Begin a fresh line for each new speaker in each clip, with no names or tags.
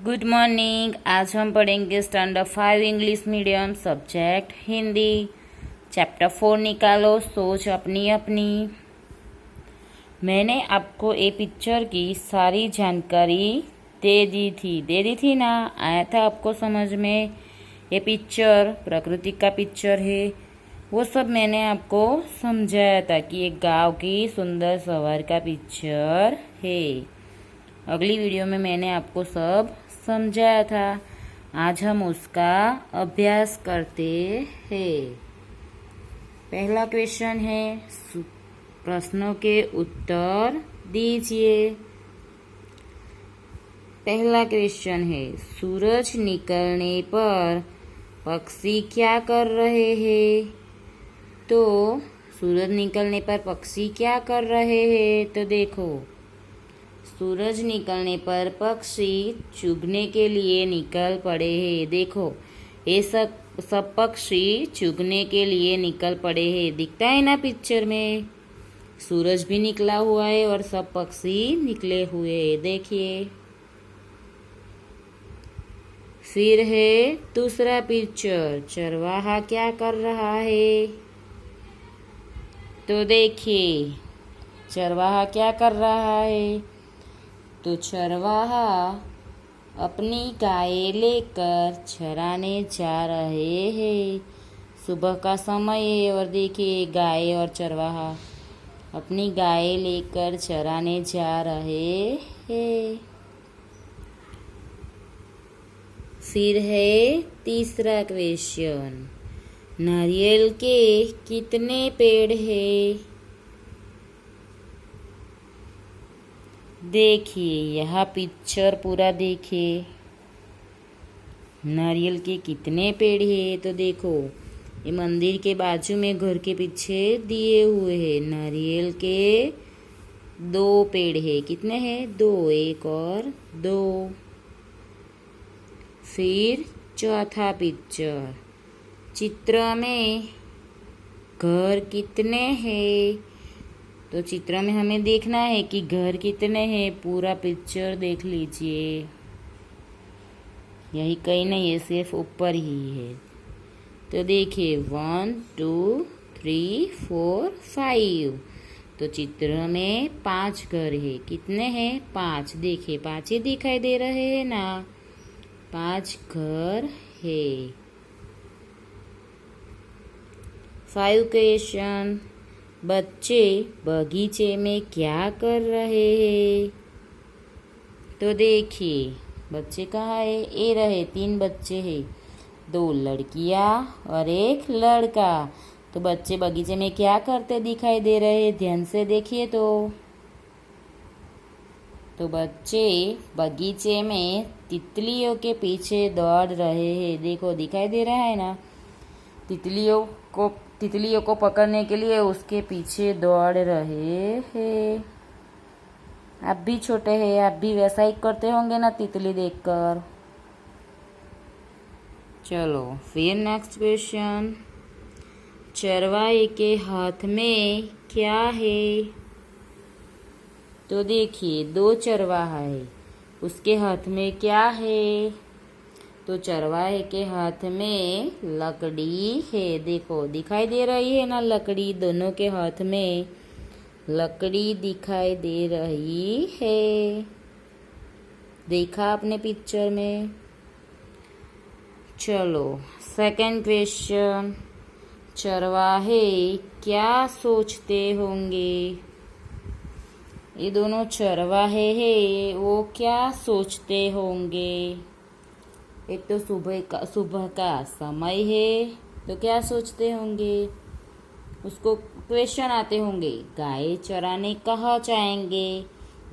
Good morning. आज हम पढ़ेंगे standard 5 English medium subject Hindi. Chapter 4 निकालो सोच अपनी अपनी। मैंने आपको ये पिक्चर की सारी जानकारी दे दी थी ना। आया था आपको समझ में? ये पिक्चर प्रकृति का पिक्चर है, वो सब मैंने आपको समझाया था कि एक गांव की सुंदर सवार का पिक्चर है। अगली वीडियो में मैंने आपको सब समझाया था। आज हम उसका अभ्यास करते हैं। पहला क्वेश्चन है, प्रश्नों के उत्तर दीजिए। पहला क्वेश्चन है, सूरज निकलने पर पक्षी क्या कर रहे हैं? तो सूरज निकलने पर पक्षी क्या कर रहे हैं? तो देखो, सूरज निकलने पर पक्षी चुगने के लिए निकल पड़े हैं। देखो, ये सब पक्षी चुगने के लिए निकल पड़े हैं। दिखता है ना पिक्चर में? सूरज भी निकला हुआ है और सब पक्षी निकले हुए हैं। देखिए, फिर है दूसरा पिक्चर, चरवाहा क्या कर रहा है? तो देखिए, चरवाहा क्या कर रहा है? तो चरवाहा अपनी गाय लेकर चराने जा रहे हैं। सुबह का समय है और देखिए, गाय और चरवाहा अपनी गाय लेकर चराने जा रहे हैं। फिर है तीसरा क्वेश्चन, नारियल के कितने पेड़ हैं? देखिए, यह पिक्चर पूरा देखिए, नारियल के कितने पेड़ हैं? तो देखो, ये मंदिर के बाजू में घर के पीछे दिए हुए हैं। नारियल के 2 पेड़ हैं। कितने हैं? 2, 1 और 2। फिर चौथा पिक्चर, चित्र में घर कितने हैं? तो चित्र में हमें देखना है कि घर कितने हैं। पूरा पिक्चर देख लीजिए, यही कहीं नहीं है, सिर्फ ऊपर ही है। तो देखिए, 1 2 3 4 5। तो चित्र में 5 घर है। कितने हैं? 5। देखिए, 5 ही दिखाई दे रहे हैं ना। 5 घर है। 5 क्वेश्चन, बच्चे बगीचे में क्या कर रहे हैं? तो देखिए, बच्चे कहाँ है? ये रहे, 3 बच्चे हैं, 2 लड़कियां और 1 लड़का। तो बच्चे बगीचे में क्या करते दिखाई दे रहे हैं? ध्यान से देखिए। तो बच्चे बगीचे में तितलियों के पीछे दौड़ रहे हैं। देखो, दिखाई दे रहा है ना? तितलियों को पकड़ने के लिए उसके पीछे दौड़ रहे हैं। आप भी छोटे हैं, आप भी वैसा ही करते होंगे ना तितली देखकर। चलो, फिर नेक्स्ट क्वेश्चन, चरवाहे के हाथ में क्या है? तो देखिए, 2 चरवाहा है, उसके हाथ में क्या है? तो चरवाहे के हाथ में लकड़ी है। देखो, दिखाई दे रही है ना लकड़ी? दोनों के हाथ में लकड़ी दिखाई दे रही है। देखा आपने पिक्चर में? चलो, सेकंड क्वेश्चन, चरवाहे क्या सोचते होंगे? ये दोनों चरवाहे हैं, वो क्या सोचते होंगे? एक तो सुबह का समय है, तो क्या सोचते होंगे? उसको क्वेश्चन आते होंगे, गाय चराने कहाँ जाएंगे?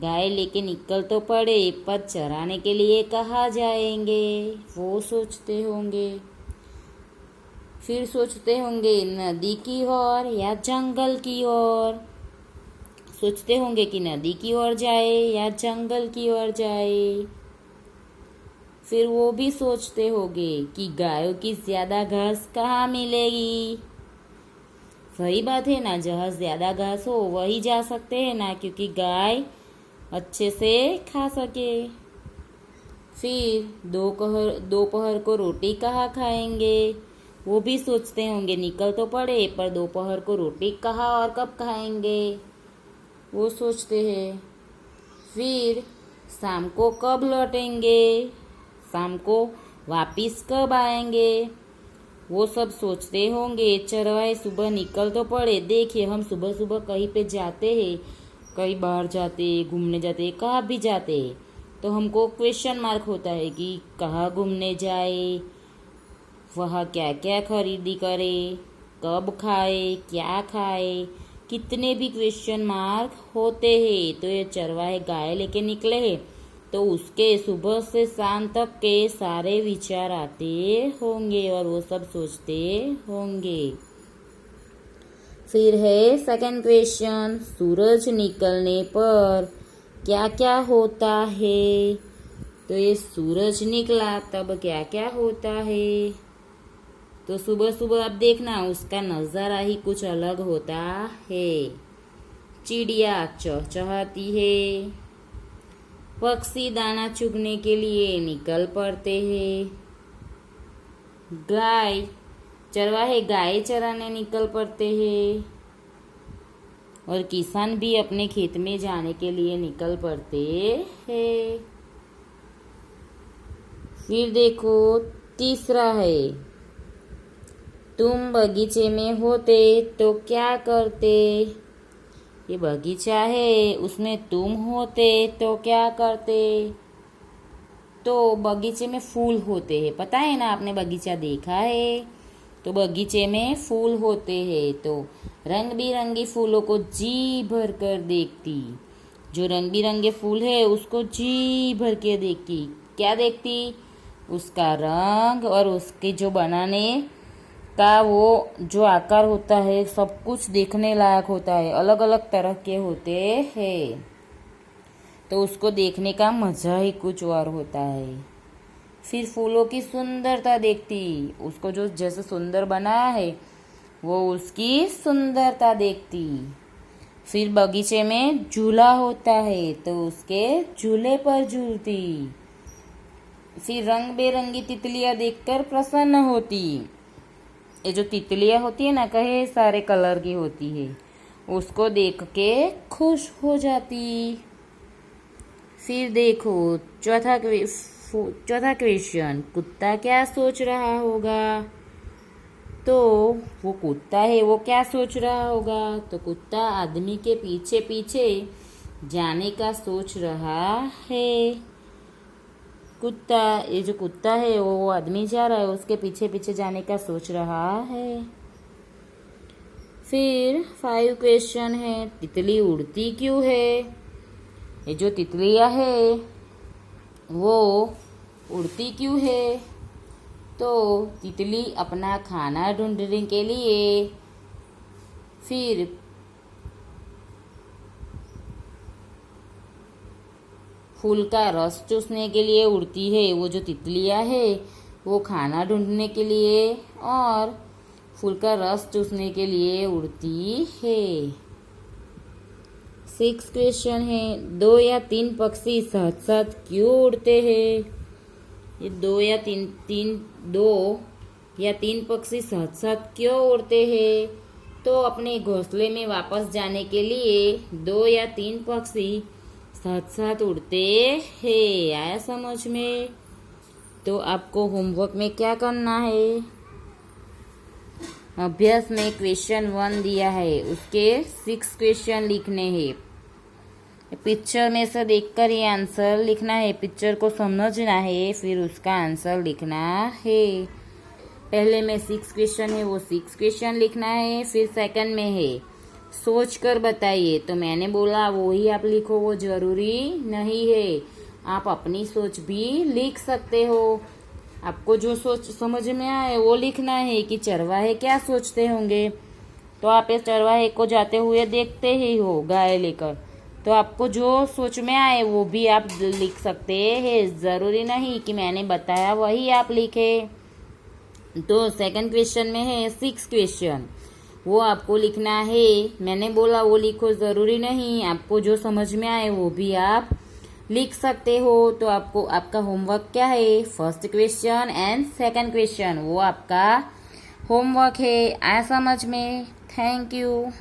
गाय लेके निकल तो पड़े, पर चराने के लिए कहाँ जाएंगे? वो सोचते होंगे। फिर सोचते होंगे नदी की ओर या जंगल की ओर। सोचते होंगे कि नदी की ओर जाए या जंगल की ओर जाए। फिर वो भी सोचते होंगे कि गायों की ज्यादा घास कहाँ मिलेगी। वही बात है ना, जहाँ ज्यादा घास हो वही जा सकते हैं ना, क्योंकि गाय अच्छे से खा सके। फिर दोपहर को रोटी कहाँ खाएंगे, वो भी सोचते होंगे। निकल तो पड़े पर दोपहर को रोटी कहाँ और कब खाएंगे, वो सोचते हैं। फिर शाम को कब लौटेंगे, शाम को वापिस कब आएंगे, वो सब सोचते होंगे। चरवाहे सुबह निकल तो पड़े। देखिए, हम सुबह सुबह कहीं पे जाते हैं, कहीं बाहर जाते, घूमने जाते, कहाँ भी जाते, तो हमको क्वेश्चन मार्क होता है कि कहाँ घूमने जाए, वहाँ क्या क्या खरीदी करे, कब खाए, क्या खाए, कितने भी क्वेश्चन मार्क होते हैं। तो ये चरवाहे गाय लेके निकले हैं, तो उसके सुबह से शाम तक के सारे विचार आते होंगे और वो सब सोचते होंगे। फिर है सेकंड क्वेश्चन, सूरज निकलने पर क्या क्या होता है। तो ये सूरज निकला तब क्या क्या होता है। तो सुबह सुबह आप देखना, उसका नज़ारा ही कुछ अलग होता है। चिड़िया चहचहाती है, पक्षी दाना चुगने के लिए निकल पड़ते हैं, चरवाहे गाय चराने निकल पड़ते हैं, और किसान भी अपने खेत में जाने के लिए निकल पड़ते हैं। फिर देखो तीसरा है, तुम बगीचे में होते तो क्या करते। ये बगीचा है, उसमें तुम होते तो क्या करते। तो बगीचे में फूल होते हैं, पता है ना, आपने बगीचा देखा है। तो बगीचे में फूल होते हैं, तो रंग बिरंगे फूलों को जी भर कर देखती। जो रंग बिरंगे फूल है उसको जी भर के देखती। क्या देखती, उसका रंग और उसके जो बनाने का वो जो आकार होता है, सब कुछ देखने लायक होता है, अलग अलग तरह के होते हैं। तो उसको देखने का मजा ही कुछ और होता है। फिर फूलों की सुंदरता देखती, उसको जो जैसे सुंदर बनाया है वो उसकी सुंदरता देखती। फिर बगीचे में झूला होता है, तो उसके झूले पर झूलती। फिर रंग बेरंगी तितलियां देखकर प्रसन्न होती। ये जो तितलियां होती है ना, कई सारे कलर की होती है, उसको देख के खुश हो जाती। फिर देखो चौथा क्वेश्चन, कुत्ता क्या सोच रहा होगा। तो वो कुत्ता है, वो क्या सोच रहा होगा। तो कुत्ता आदमी के पीछे पीछे जाने का सोच रहा है। ये जो कुत्ता है वो आदमी जा रहा है, उसके पीछे पीछे जाने का सोच रहा है। फिर 5 क्वेश्चन है, तितली उड़ती क्यों है। ये जो तितलियां है वो उड़ती क्यों है। तो तितली अपना खाना ढूंढने के लिए, फिर फूल का रस चूसने के लिए उड़ती है। वो जो तितलियां है वो खाना ढूंढने के लिए और फूल का रस चूसने के लिए उड़ती है। 6 क्वेश्चन है, 2 या 3 पक्षी साथ साथ क्यों उड़ते हैं। ये 2 या 3 पक्षी साथ साथ क्यों उड़ते हैं। तो अपने घोंसले में वापस जाने के लिए 2 या 3 पक्षी साथ साथ उड़ते हैं। आया समझ में। तो आपको होमवर्क में क्या करना है, अभ्यास में क्वेश्चन 1 दिया है, उसके 6 क्वेश्चन लिखने हैं। पिक्चर में से देखकर ये आंसर लिखना है, पिक्चर को समझना है, फिर उसका आंसर लिखना है। पहले में 6 क्वेश्चन है, वो 6 क्वेश्चन लिखना है। फिर सेकंड में है सोच कर बताइए, तो मैंने बोला वो ही आप लिखो, वो जरूरी नहीं है, आप अपनी सोच भी लिख सकते हो। आपको जो सोच समझ में आए वो लिखना है कि चरवाहे क्या सोचते होंगे। तो आप इस चरवाहे को जाते हुए देखते ही हो गाय लेकर, तो आपको जो सोच में आए वो भी आप लिख सकते हैं, ज़रूरी नहीं कि मैंने बताया वही आप लिखे। तो सेकंड क्वेश्चन में है 6 क्वेश्चन, वो आपको लिखना है। मैंने बोला वो लिखो, ज़रूरी नहीं, आपको जो समझ में आए वो भी आप लिख सकते हो। तो आपको आपका होमवर्क क्या है, first question and second question, वो आपका होमवर्क है। आया समझ में? Thank you.